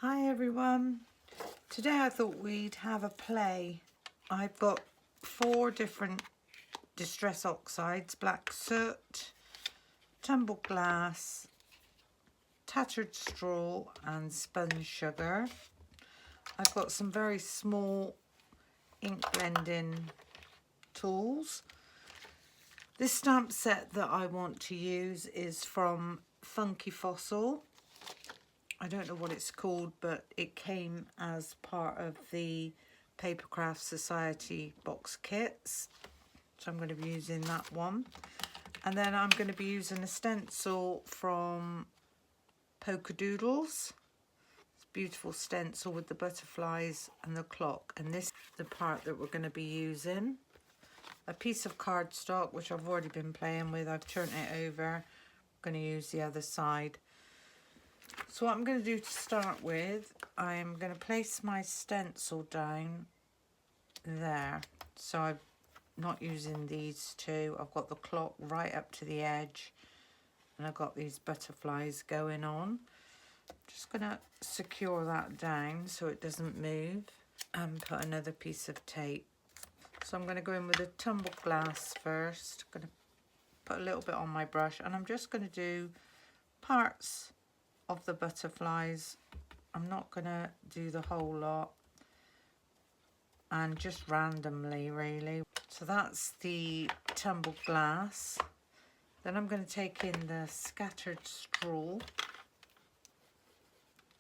Hi everyone. Today I thought we'd have a play. I've got 4 different distress oxides: black soot, tumbled glass, tattered straw and spun sugar. I've got some very small ink blending tools. This stamp set that I want to use is from Funky Fossil. I don't know what it's called, but it came as part of the Papercraft Society box kits. So I'm going to be using that one. And then I'm going to be using a stencil from Polka Doodles. It's a beautiful stencil with the butterflies and the clock. And this is the part that we're going to be using. A piece of cardstock, which I've already been playing with. I've turned it over. I'm going to use the other side. So what I'm going to do to start with, I'm going to place my stencil down there. So I'm not using these two. I've got the clock right up to the edge and I've got these butterflies going on. Just going to secure that down so it doesn't move and put another piece of tape. So I'm going to go in with a tumbled glass first. I'm going to put a little bit on my brush and I'm just going to do parts of the butterflies. I'm not going to do the whole lot, and just randomly really. So that's the tumbled glass. Then I'm going to take in the scattered straw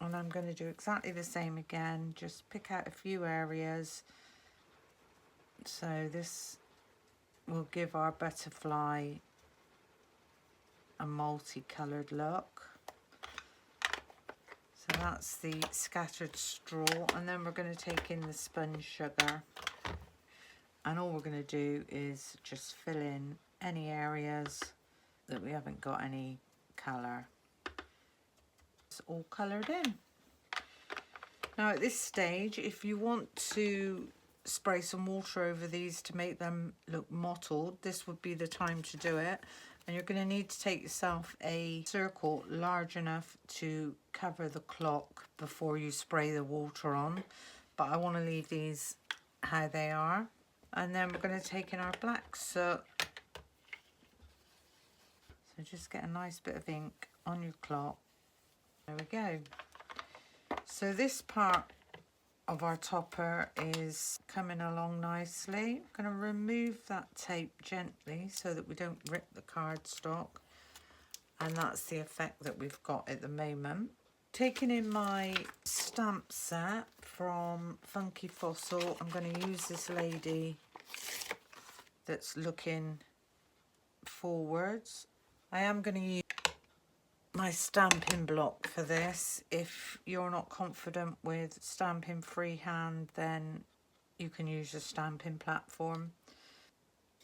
and I'm going to do exactly the same again, just pick out a few areas. So this will give our butterfly a multicoloured look. So that's the scattered straw, and then we're going to take in the spun sugar, and all we're going to do is just fill in any areas that we haven't got any colour. It's all coloured in. Now at this stage, if you want to spray some water over these to make them look mottled, this would be the time to do it. And you're going to need to take yourself a circle large enough to cover the clock before you spray the water on. But I want to leave these how they are. And then we're going to take in our black soot. So just get a nice bit of ink on your clock. There we go. So this part of our topper is coming along nicely. I'm going to remove that tape gently so that we don't rip the cardstock, and that's the effect that we've got at the moment. Taking in my stamp set from Funky Fossil, I'm going to use this lady that's looking forwards. I am going to use my stamping block for this. If you're not confident with stamping freehand, then you can use a stamping platform.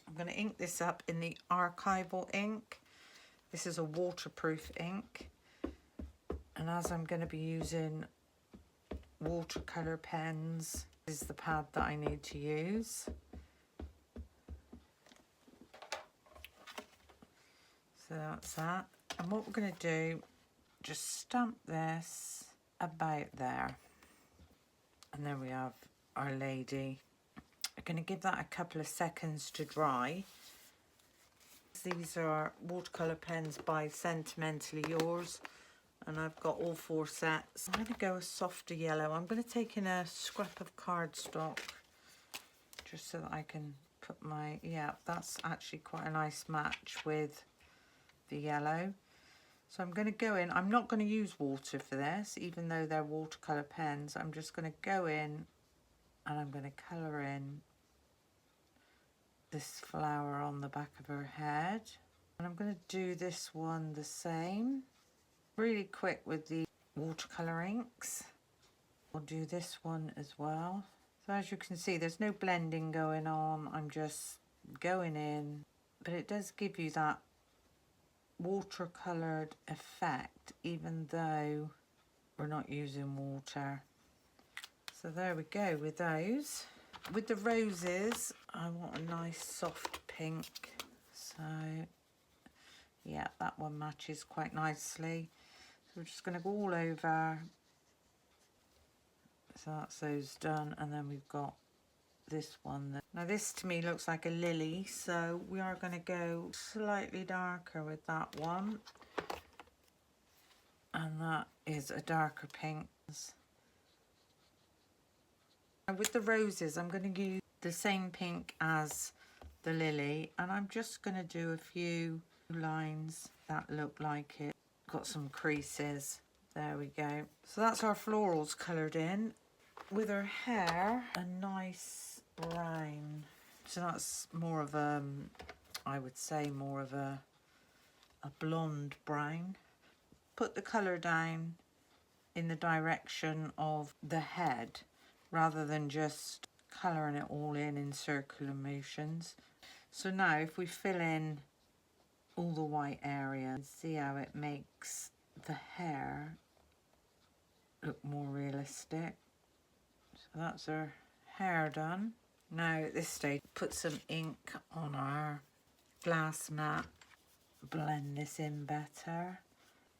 I'm going to ink this up in the archival ink. This is a waterproof ink, and as I'm going to be using watercolour pens, this is the pad that I need to use. So that's that. And what we're going to do, just stamp this about there. And there we have our lady. I'm going to give that a couple of seconds to dry. These are watercolour pens by Sentimentally Yours. And I've got all 4 sets. I'm going to go a softer yellow. I'm going to take in a scrap of cardstock just so that I can put my... Yeah, that's actually quite a nice match with the yellow. So I'm going to go in. I'm not going to use water for this, even though they're watercolour pens. I'm just going to go in and I'm going to colour in this flower on the back of her head. And I'm going to do this one the same. Really quick with the watercolour inks. I'll do this one as well. So as you can see, there's no blending going on. I'm just going in, but it does give you that watercoloured effect even though we're not using water. So there we go with those. With the roses, I want a nice soft pink, so yeah, that one matches quite nicely. So we're just going to go all over So that's those done, and then we've got this one. Now this to me looks like a lily, so we are going to go slightly darker with that one. And that is a darker pink. And with the roses, I'm going to use the same pink as the lily, and I'm just going to do a few lines that look like it. Got some creases. There we go. So that's our florals coloured in. With her hair, a nice brown. So that's more of a, I would say more of a blonde brown. Put the colour down in the direction of the head rather than just colouring it all in circular motions. So now if we fill in all the white area, see how it makes the hair look more realistic. So that's our hair done. Now at this stage, put some ink on our glass mat, blend this in better.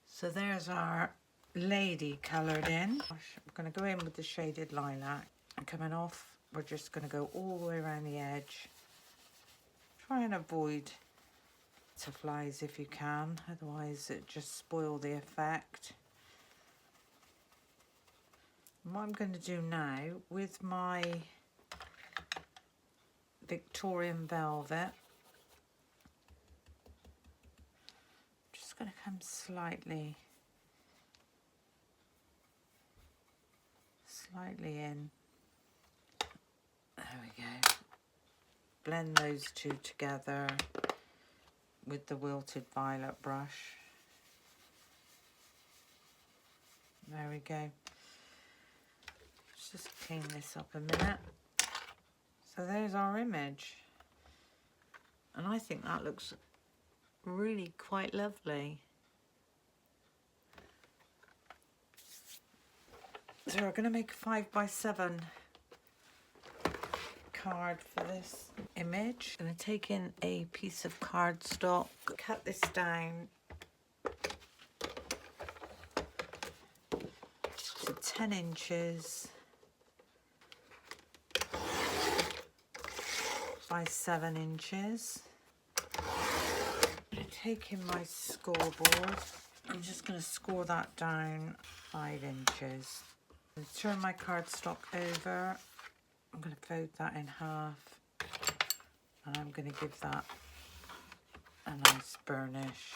So there's our lady coloured in. I'm going to go in with the shaded lilac. And coming off, we're just going to go all the way around the edge. Try and avoid butterflies if you can, otherwise it just spoil the effect. And what I'm going to do now with my Victorian velvet, just going to come slightly in. There we go. Blend those two together with the wilted violet brush. There we go. Let's just clean this up a minute. So there's our image. And I think that looks really quite lovely. So we're going to make a 5x7 card for this image. I'm going to take in a piece of cardstock, cut this down to 10 inches by 7 inches. I'm going to take in my scoreboard. I'm just going to score that down 5 inches. I'm going to turn my cardstock over. I'm going to fold that in half, and I'm going to give that a nice burnish,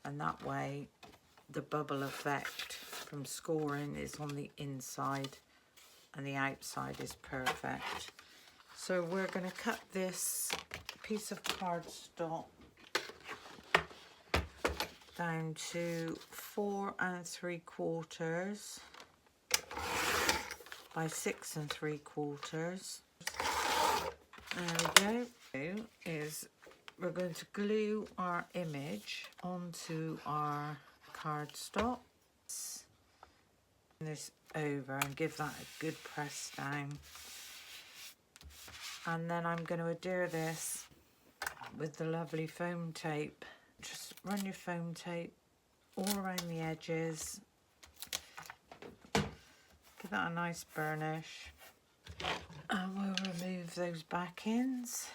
and that way the bubble effect from scoring is on the inside and the outside is perfect. So we're going to cut this piece of cardstock down to 4 3/4 by 6 3/4. There we go. Is we're going to glue our image onto our cardstock. This over and give that a good press down. And then I'm going to adhere this with the lovely foam tape. Just run your foam tape all around the edges. Give that a nice burnish. And we'll remove those back ends.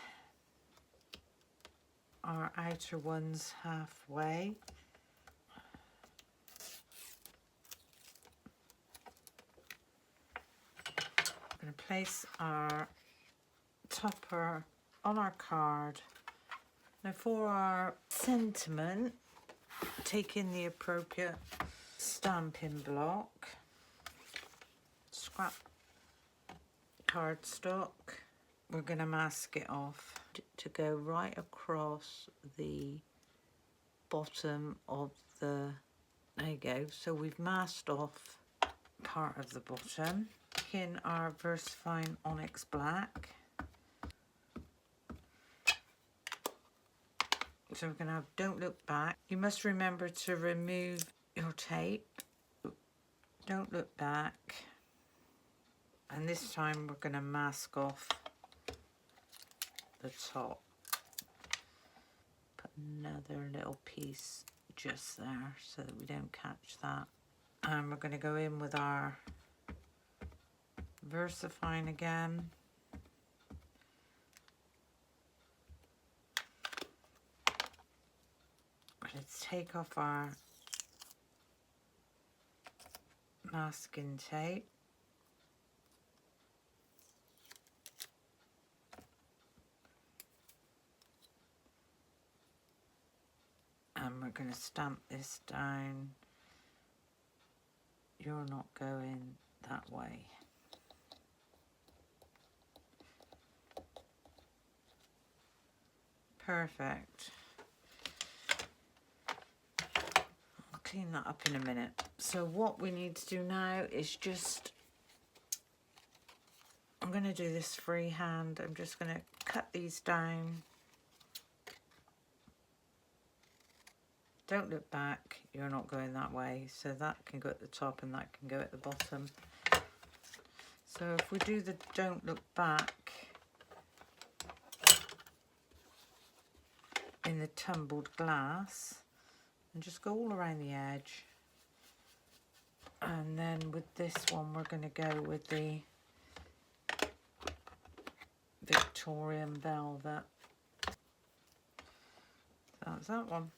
Our outer ones halfway. I'm going to place our topper on our card. Now for our sentiment, take in the appropriate stamping block, scrap cardstock. We're going to mask it off to go right across the bottom of the, there you go. So we've masked off part of the bottom. In our VersaFine Onyx Black. So we're going to have Don't Look Back. You must remember to remove your tape. Don't look back. And this time we're going to mask off the top. Put another little piece just there so that we don't catch that. And we're going to go in with our versifying again. Let's take off our masking tape. And we're going to stamp this down. You're not going that way. Perfect. I'll clean that up in a minute. So what we need to do now is just, I'm going to do this freehand. I'm just going to cut these down. Don't look back, you're not going that way. So that can go at the top and that can go at the bottom. So if we do the don't look back in the tumbled glass, and just go all around the edge. And then with this one, we're going to go with the Victorian velvet. That's that one.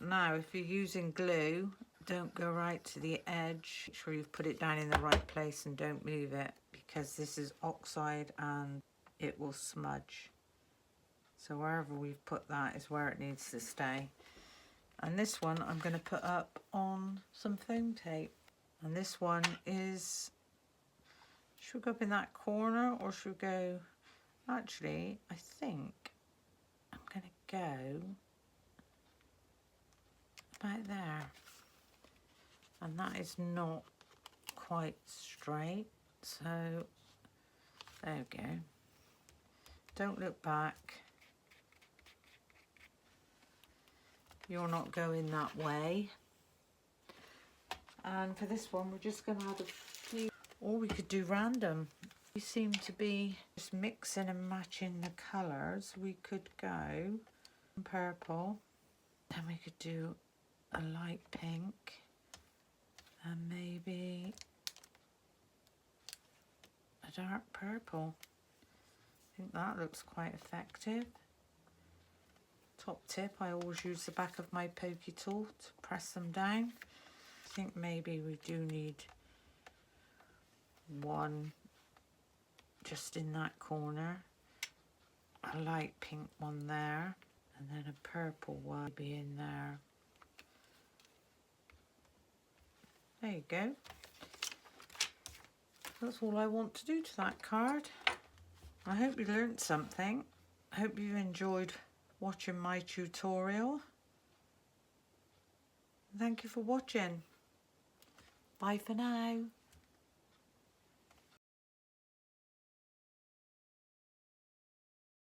Now, if you're using glue, don't go right to the edge. Make sure you've put it down in the right place and don't move it, because this is oxide and it will smudge. So wherever we've put that is where it needs to stay. And this one I'm going to put up on some foam tape. And this one is, should we go up in that corner or should we go, actually I think I'm going to go about there. And that is not quite straight, so there we go. Don't look back. You're not going that way. And for this one, we're just going to add a few, or we could do random. We seem to be just mixing and matching the colours. We could go purple, then we could do a light pink, and maybe a dark purple. I think that looks quite effective. Top tip, I always use the back of my pokey tool to press them down. I think maybe we do need one just in that corner, a light pink one there, and then a purple one be in there. There you go. That's all I want to do to that card. I hope you learned something. I hope you enjoyed watching my tutorial. Thank you for watching. Bye for now.